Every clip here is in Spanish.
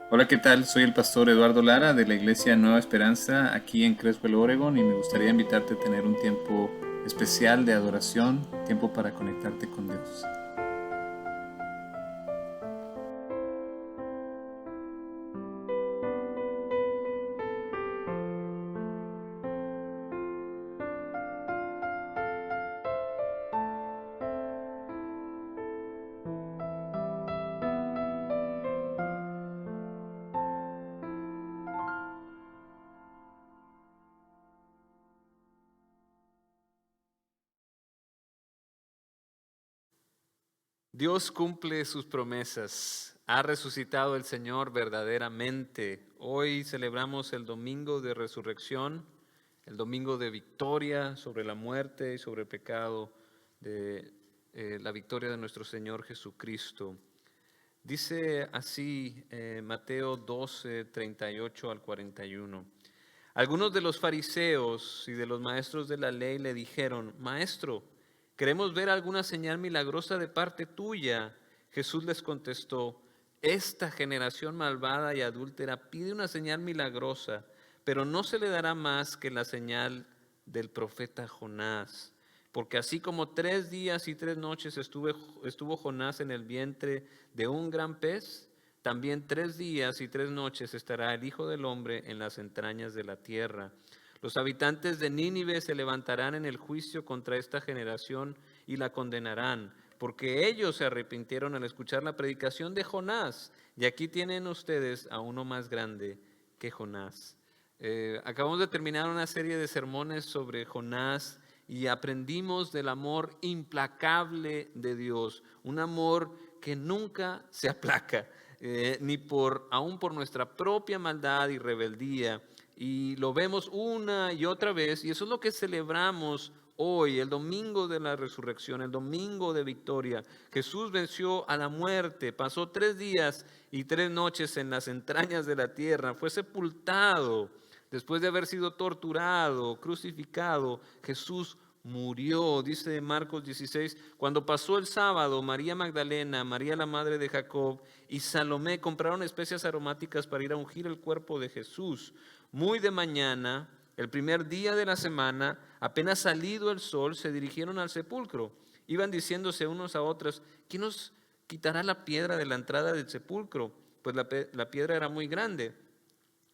Hola, ¿qué tal? Soy el pastor Eduardo Lara de la Iglesia Nueva Esperanza aquí en Creswell, Oregon, y me gustaría invitarte a tener un tiempo especial de adoración, tiempo para conectarte con Dios. Dios cumple sus promesas. Ha resucitado el Señor verdaderamente. Hoy celebramos el domingo de resurrección, el domingo de victoria sobre la muerte y sobre el pecado, de la victoria de nuestro Señor Jesucristo. Dice así Mateo 12, 38 al 41. Algunos de los fariseos y de los maestros de la ley le dijeron: Maestro, queremos ver alguna señal milagrosa de parte tuya. Jesús les contestó: Esta generación malvada y adúltera pide una señal milagrosa, pero no se le dará más que la señal del profeta Jonás. Porque así como 3 días y 3 noches estuvo Jonás en el vientre de un gran pez, también 3 días y 3 noches estará el Hijo del Hombre en las entrañas de la tierra. Los habitantes de Nínive se levantarán en el juicio contra esta generación y la condenarán, porque ellos se arrepintieron al escuchar la predicación de Jonás. Y aquí tienen ustedes a uno más grande que Jonás. Acabamos de terminar una serie de sermones sobre Jonás y aprendimos del amor implacable de Dios, un amor que nunca se aplaca, ni aún por nuestra propia maldad y rebeldía. Y lo vemos una y otra vez, y eso es lo que celebramos hoy, el domingo de la resurrección, el domingo de victoria. Jesús venció a la muerte, pasó 3 días y 3 noches en las entrañas de la tierra, fue sepultado. Después de haber sido torturado, crucificado, Jesús murió. Dice Marcos 16, cuando pasó el sábado, María Magdalena, María la madre de Jacob y Salomé compraron especias aromáticas para ir a ungir el cuerpo de Jesús. Muy de mañana, el primer día de la semana, apenas salido el sol, se dirigieron al sepulcro. Iban diciéndose unos a otros: ¿quién nos quitará la piedra de la entrada del sepulcro? Pues la piedra era muy grande.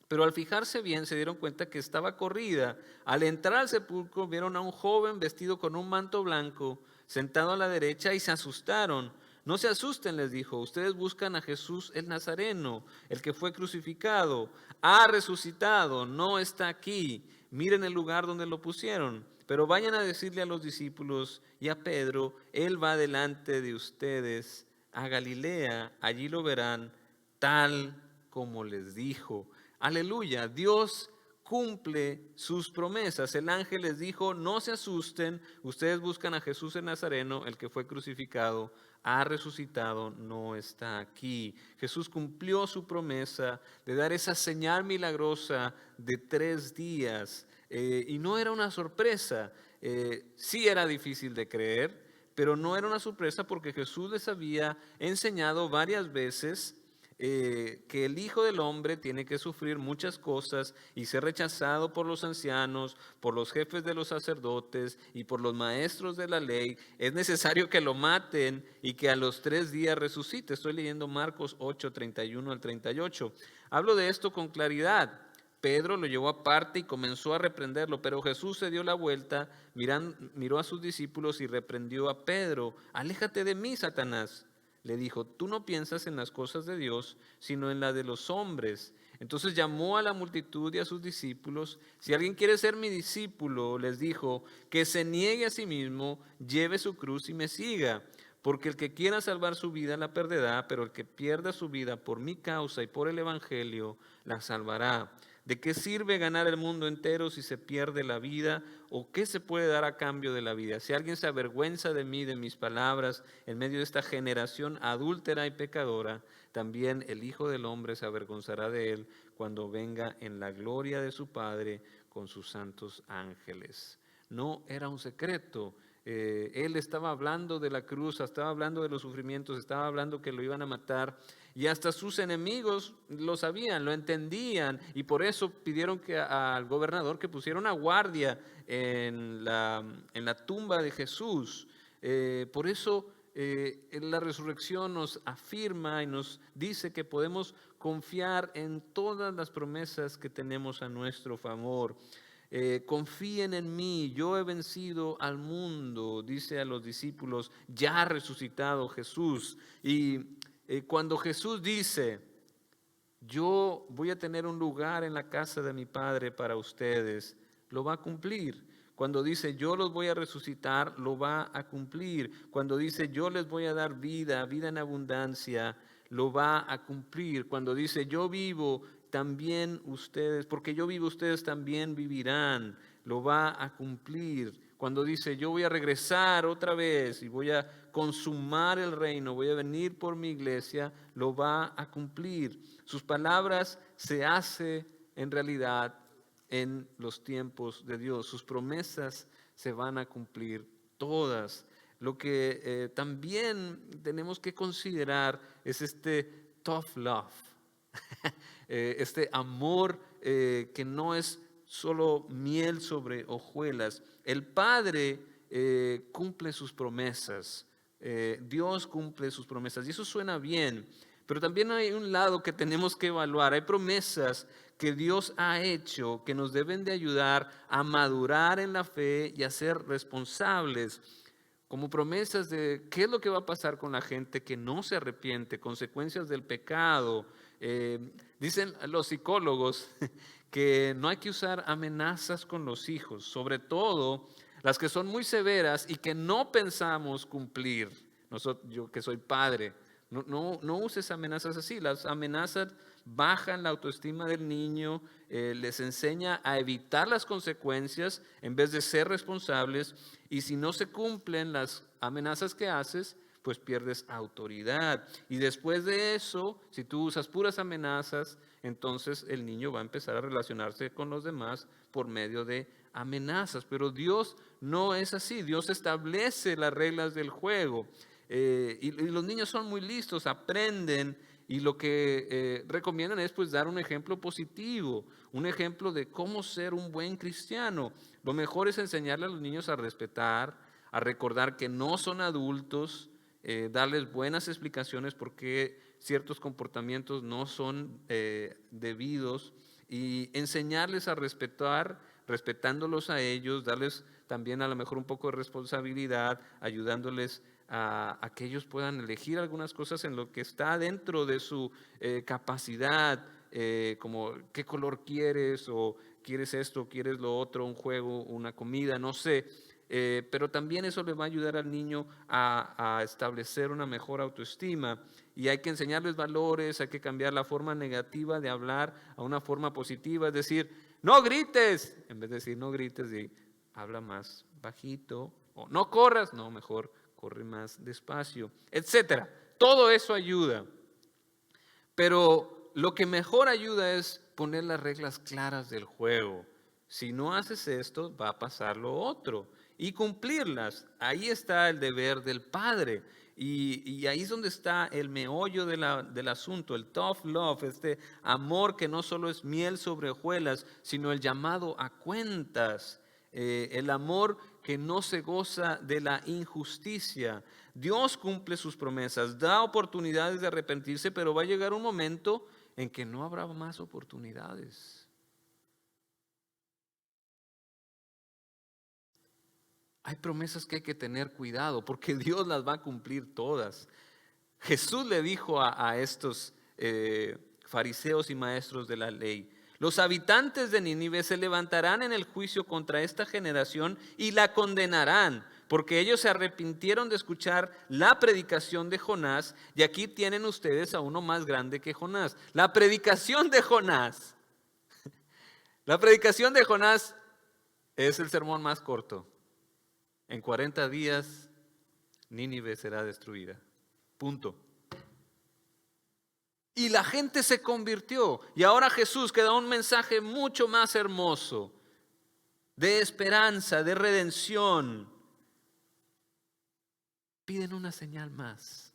Pero al fijarse bien se dieron cuenta que estaba corrida. Al entrar al sepulcro vieron a un joven vestido con un manto blanco, sentado a la derecha, y se asustaron. No se asusten, les dijo, ustedes buscan a Jesús el Nazareno, el que fue crucificado. Ha resucitado, no está aquí. Miren el lugar donde lo pusieron. Pero vayan a decirle a los discípulos y a Pedro: Él va delante de ustedes a Galilea, allí lo verán, tal como les dijo. Aleluya, Dios cumple sus promesas. El ángel les dijo: no se asusten, ustedes buscan a Jesús el Nazareno, el que fue crucificado, ha resucitado, no está aquí. Jesús cumplió su promesa de dar esa señal milagrosa de 3 días. Y no era una sorpresa, sí era difícil de creer, pero no era una sorpresa porque Jesús les había enseñado varias veces que el Hijo del Hombre tiene que sufrir muchas cosas y ser rechazado por los ancianos, por los jefes de los sacerdotes y por los maestros de la ley. Es necesario que lo maten y que a los 3 días resucite. Estoy leyendo Marcos 8, 31 al 38. Hablo de esto con claridad. Pedro lo llevó aparte y comenzó a reprenderlo, pero Jesús se dio la vuelta, miró a sus discípulos y reprendió a Pedro. Aléjate de mí, Satanás, le dijo, tú no piensas en las cosas de Dios, sino en las de los hombres. Entonces llamó a la multitud y a sus discípulos. Si alguien quiere ser mi discípulo, les dijo, que se niegue a sí mismo, lleve su cruz y me siga. Porque el que quiera salvar su vida la perderá, pero el que pierda su vida por mi causa y por el Evangelio la salvará. ¿De qué sirve ganar el mundo entero si se pierde la vida? ¿O qué se puede dar a cambio de la vida? Si alguien se avergüenza de mí, de mis palabras, en medio de esta generación adúltera y pecadora, también el Hijo del Hombre se avergonzará de él cuando venga en la gloria de su Padre con sus santos ángeles. No era un secreto. Él estaba hablando de la cruz, estaba hablando de los sufrimientos, estaba hablando que lo iban a matar, y hasta sus enemigos lo sabían, lo entendían, y por eso pidieron al gobernador que pusiera una guardia en la tumba de Jesús. Por eso la resurrección nos afirma y nos dice que podemos confiar en todas las promesas que tenemos a nuestro favor. Confíen en mí, yo he vencido al mundo, dice a los discípulos, ya ha resucitado Jesús. Y cuando Jesús dice, yo voy a tener un lugar en la casa de mi Padre para ustedes, lo va a cumplir. Cuando dice, yo los voy a resucitar, lo va a cumplir. Cuando dice, yo les voy a dar vida, vida en abundancia, lo va a cumplir. Cuando dice, yo vivo, también ustedes, porque yo vivo, ustedes también vivirán, lo va a cumplir. Cuando dice, yo voy a regresar otra vez y voy a consumar el reino, voy a venir por mi iglesia, lo va a cumplir. Sus palabras se hace en realidad en los tiempos de Dios. Sus promesas se van a cumplir todas. Lo que también tenemos que considerar es este tough love, este amor que no es solo miel sobre hojuelas. El Padre cumple sus promesas, Dios cumple sus promesas, y eso suena bien, pero también hay un lado que tenemos que evaluar. Hay promesas que Dios ha hecho que nos deben de ayudar a madurar en la fe y a ser responsables, como promesas de qué es lo que va a pasar con la gente que no se arrepiente, consecuencias del pecado. Dicen los psicólogos que no hay que usar amenazas con los hijos, sobre todo las que son muy severas y que no pensamos cumplir. Yo que soy padre, no uses amenazas así. Las amenazas bajan la autoestima del niño, les enseña a evitar las consecuencias en vez de ser responsables, y si no se cumplen las amenazas que haces, pues pierdes autoridad. Y después de eso, si tú usas puras amenazas, entonces el niño va a empezar a relacionarse con los demás por medio de amenazas. Pero Dios no es así. Dios establece las reglas del juego. Y los niños son muy listos, aprenden, y lo que recomiendan es pues dar un ejemplo positivo, un ejemplo de cómo ser un buen cristiano. Lo mejor es enseñarle a los niños a respetar, a recordar que no son adultos, darles buenas explicaciones por qué ciertos comportamientos no son debidos, y enseñarles a respetar, respetándolos a ellos, darles también a lo mejor un poco de responsabilidad, ayudándoles a que ellos puedan elegir algunas cosas en lo que está dentro de su capacidad, como qué color quieres, o quieres esto, quieres lo otro, un juego, una comida, no sé. Pero también eso le va a ayudar al niño a establecer una mejor autoestima, y hay que enseñarles valores, hay que cambiar la forma negativa de hablar a una forma positiva, es decir, no grites, en vez de decir no grites, habla más bajito, o no corras, no, mejor corre más despacio, etcétera. Todo eso ayuda, pero lo que mejor ayuda es poner las reglas claras del juego. Si no haces esto, va a pasar lo otro, y cumplirlas. Ahí está el deber del padre, y ahí es donde está el meollo del asunto, el tough love, este amor que no solo es miel sobre hojuelas, sino el llamado a cuentas, el amor que no se goza de la injusticia. Dios cumple sus promesas, da oportunidades de arrepentirse, pero va a llegar un momento en que no habrá más oportunidades. Hay promesas que hay que tener cuidado, porque Dios las va a cumplir todas. Jesús le dijo a estos fariseos y maestros de la ley: los habitantes de Nínive se levantarán en el juicio contra esta generación y la condenarán, porque ellos se arrepintieron de escuchar la predicación de Jonás, y aquí tienen ustedes a uno más grande que Jonás. La predicación de Jonás. La predicación de Jonás es el sermón más corto. En 40 días Nínive será destruida. Punto. Y la gente se convirtió. Y ahora Jesús, que da un mensaje mucho más hermoso, de esperanza, de redención, piden una señal más.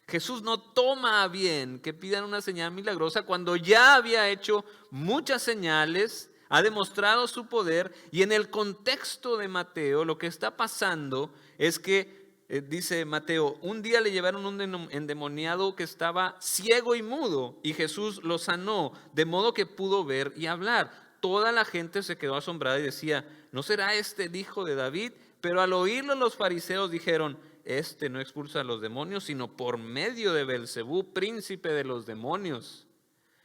Jesús no toma a bien que pidan una señal milagrosa cuando ya había hecho muchas señales, ha demostrado su poder, y en el contexto de Mateo lo que está pasando es que, dice Mateo, un día le llevaron un endemoniado que estaba ciego y mudo y Jesús lo sanó, de modo que pudo ver y hablar. Toda la gente se quedó asombrada y decía, ¿no será este el hijo de David? Pero al oírlo los fariseos dijeron, este no expulsa a los demonios, sino por medio de Beelzebú, príncipe de los demonios.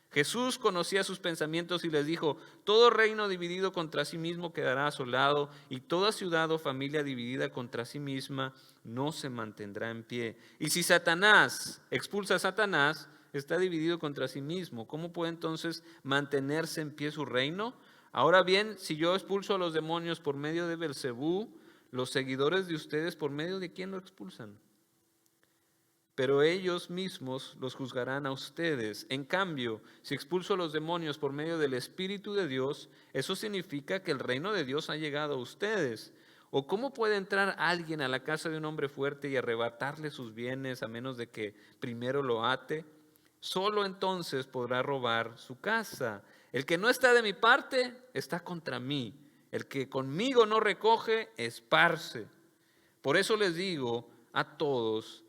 Jesús conocía sus pensamientos y les dijo, todo reino dividido contra sí mismo quedará asolado, y toda ciudad o familia dividida contra sí misma no se mantendrá en pie. Y si Satanás expulsa a Satanás, está dividido contra sí mismo. ¿Cómo puede entonces mantenerse en pie su reino? Ahora bien, si yo expulso a los demonios por medio de Beelzebú, los seguidores de ustedes, ¿por medio de quién lo expulsan? Pero ellos mismos los juzgarán a ustedes. En cambio, si expulso a los demonios por medio del Espíritu de Dios, eso significa que el reino de Dios ha llegado a ustedes. ¿O cómo puede entrar alguien a la casa de un hombre fuerte y arrebatarle sus bienes a menos de que primero lo ate? Solo entonces podrá robar su casa. El que no está de mi parte está contra mí. El que conmigo no recoge, esparce. Por eso les digo a todos,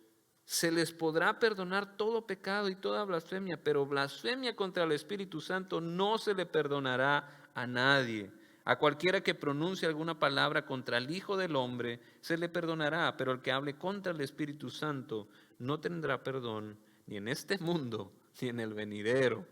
se les podrá perdonar todo pecado y toda blasfemia, pero blasfemia contra el Espíritu Santo no se le perdonará a nadie. A cualquiera que pronuncie alguna palabra contra el Hijo del Hombre se le perdonará, pero el que hable contra el Espíritu Santo no tendrá perdón ni en este mundo ni en el venidero.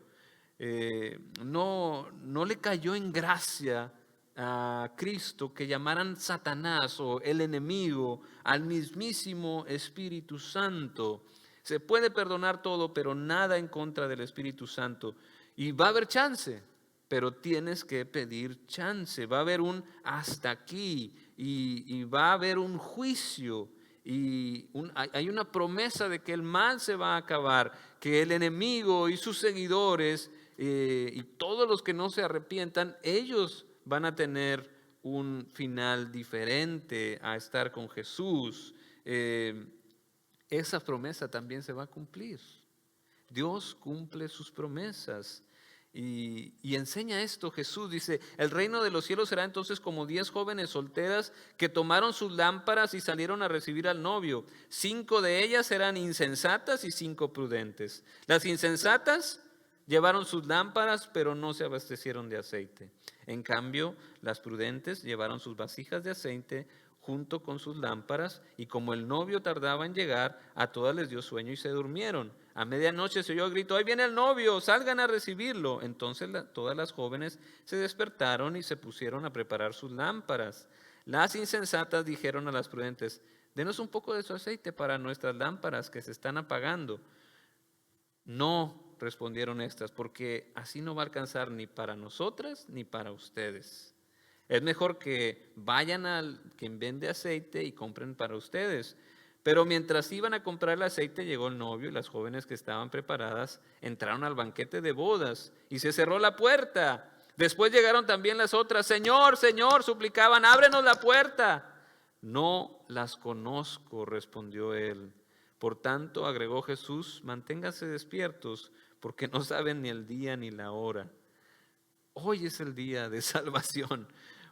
No le cayó en gracia a Cristo que llamaran Satanás o el enemigo al mismísimo Espíritu Santo. Se puede perdonar todo, pero nada en contra del Espíritu Santo. Y va a haber chance, pero tienes que pedir chance. Va a haber un hasta aquí y va a haber un juicio. Y hay una promesa de que el mal se va a acabar, que el enemigo y sus seguidores y todos los que no se arrepientan, ellos van a tener un final diferente a estar con Jesús. Esa promesa también se va a cumplir. Dios cumple sus promesas. Y enseña esto Jesús, dice, el reino de los cielos será entonces como 10 jóvenes solteras que tomaron sus lámparas y salieron a recibir al novio. 5 de ellas eran insensatas y 5 prudentes. Las insensatas llevaron sus lámparas, pero no se abastecieron de aceite. En cambio, las prudentes llevaron sus vasijas de aceite junto con sus lámparas, y como el novio tardaba en llegar, a todas les dio sueño y se durmieron. A medianoche se oyó el grito, ¡ahí viene el novio! ¡Salgan a recibirlo! Entonces todas las jóvenes se despertaron y se pusieron a preparar sus lámparas. Las insensatas dijeron a las prudentes, denos un poco de su aceite para nuestras lámparas que se están apagando. No, respondieron estas, porque así no va a alcanzar ni para nosotras ni para ustedes. Es mejor que vayan al quien vende aceite y compren para ustedes. Pero mientras iban a comprar el aceite, llegó el novio y las jóvenes que estaban preparadas entraron al banquete de bodas y se cerró la puerta. Después llegaron también las otras. Señor, Señor, suplicaban, ábrenos la puerta. No las conozco, respondió él. Por tanto, agregó Jesús, manténganse despiertos, porque no saben ni el día ni la hora. Hoy es el día de salvación.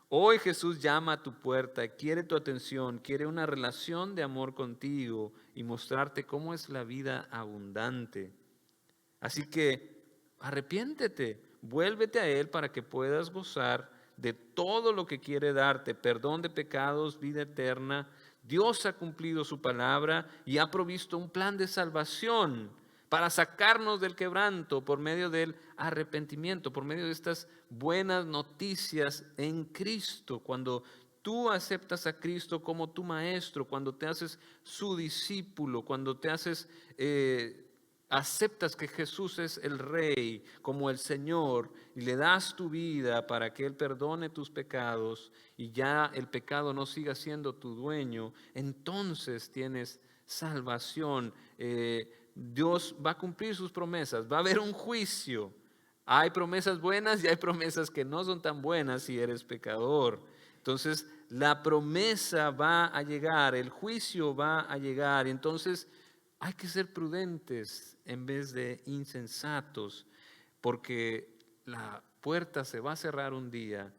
Hoy Jesús llama a tu puerta, quiere tu atención, quiere una relación de amor contigo y mostrarte cómo es la vida abundante. Así que arrepiéntete, vuélvete a Él para que puedas gozar de todo lo que quiere darte, perdón de pecados, vida eterna. Dios ha cumplido su palabra y ha provisto un plan de salvación para sacarnos del quebranto por medio del arrepentimiento, por medio de estas buenas noticias en Cristo. Cuando tú aceptas a Cristo como tu maestro, cuando te haces su discípulo, cuando te haces, aceptas que Jesús es el Rey, como el Señor, y le das tu vida para que Él perdone tus pecados y ya el pecado no siga siendo tu dueño, entonces tienes salvación. Dios va a cumplir sus promesas, va a haber un juicio. Hay promesas buenas y hay promesas que no son tan buenas si eres pecador. Entonces La promesa va a llegar, el juicio va a llegar. Entonces hay que ser prudentes en vez de insensatos, porque la puerta se va a cerrar un día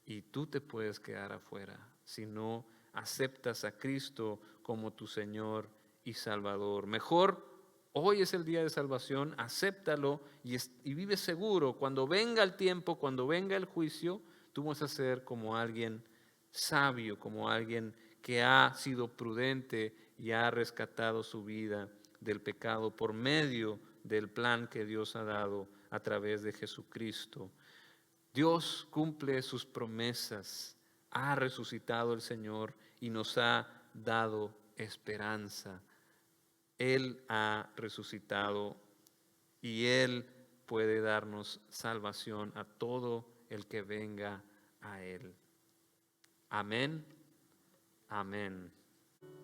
y tú te puedes quedar afuera si no aceptas a Cristo como tu Señor y Salvador. Mejor, hoy es el día de salvación, acéptalo y vive seguro. Cuando venga el tiempo, cuando venga el juicio, tú vas a ser como alguien sabio, como alguien que ha sido prudente y ha rescatado su vida del pecado por medio del plan que Dios ha dado a través de Jesucristo. Dios cumple sus promesas, ha resucitado el Señor y nos ha dado esperanza. Él ha resucitado y Él puede darnos salvación a todo el que venga a Él. Amén, amén.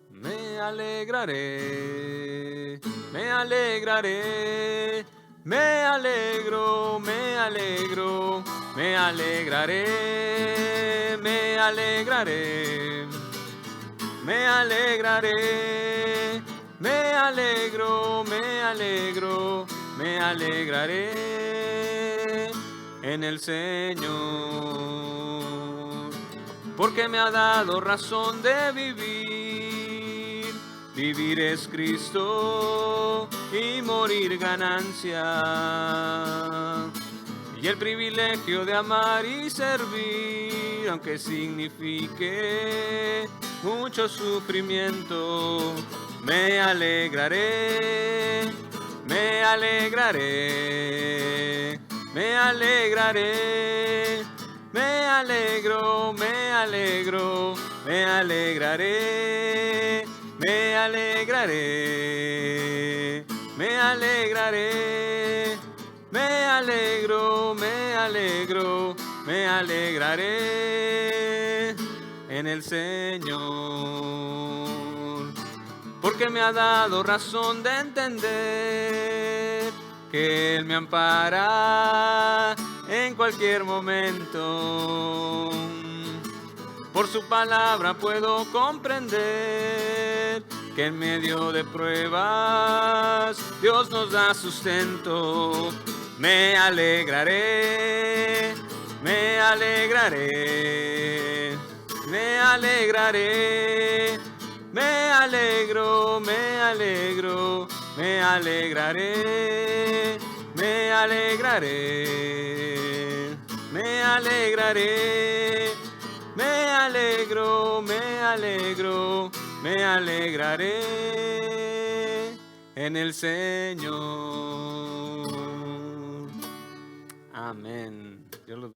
Me alegraré, me alegraré, me alegro, me alegro, me alegraré, me alegraré, me alegraré, me alegro, me alegro, me alegraré en el Señor, porque me ha dado razón de vivir. Vivir es Cristo y morir ganancia. Y el privilegio de amar y servir, aunque signifique mucho sufrimiento, me alegraré, me alegraré, me alegraré. Me alegro, me alegro, me alegraré, me alegraré, me alegraré, me alegro, me alegro, me alegraré en el Señor, porque me ha dado razón de entender que Él me ampara en cualquier momento. Por su palabra puedo comprender que en medio de pruebas Dios nos da sustento. Me alegraré, me alegraré, me alegraré, me alegro, me alegro, me alegraré, me alegraré, me alegraré, me alegro, me alegro, me alegraré en el Señor. Amén. Dios los